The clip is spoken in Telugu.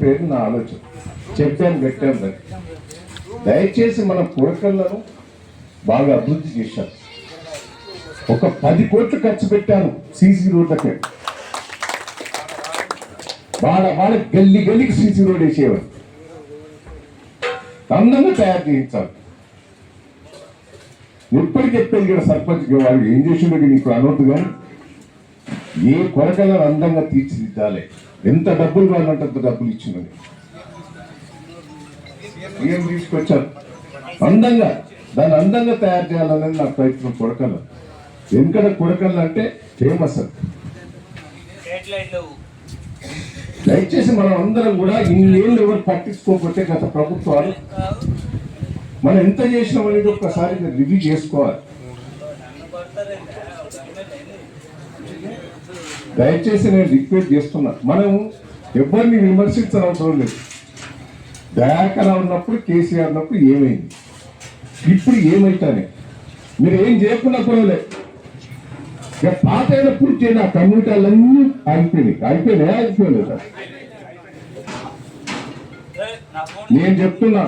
పేరు నా ఆలోచన. చెప్పాను, పెట్టాను. దాన్ని దయచేసి మన పురకళ్ళను బాగా అభివృద్ధి చేశాను. ఒక 10 కోట్లు ఖర్చు పెట్టాను సీసీ రోడ్లకే. వాళ్ళ గల్లీ గల్లీకి సీసీ రోడ్ వేసేవారు. అందంగా తయారు చేయించాలి. ఎప్పటికి చెప్పేది కూడా సర్పంచ్కి వాళ్ళు ఏం చేసిండో నీకు అనవద్దు, కానీ ఏ కొరకలను అందంగా తీర్చిదిద్దాలి. ఎంత డబ్బులు కావాలంటే అంత డబ్బులు ఇచ్చినది ఏం తీసుకొచ్చారు. అందంగా దాన్ని అందంగా తయారు చేయాలనేది నా ప్రయత్నం. కొరకలు ఎందుకంటే కొరకలు అంటే ఫేమస్. అది దయచేసి మనం అందరం కూడా ఇన్నేళ్ళు ఎవరు పట్టించుకోకపోతే గత ప్రభుత్వాలు మనం ఎంత చేసినాం అనేది ఒక్కసారి రివ్యూ చేసుకోవాలి. దయచేసి నేను రిక్వెస్ట్ చేస్తున్నా, మనం ఎవరిని విమర్శించిన అవసరం లేదు. దయాకర ఉన్నప్పుడు, కేసీఆర్ ఉన్నప్పుడు ఏమైంది, ఇప్పుడు ఏమైతానే మీరు ఏం చేయకుండా పోలేదు. ఇక పాత అయినప్పుడు చేయని ఆ కమ్యూనిటీలన్నీ ఆగిపోలేదు. నేను చెప్తున్నా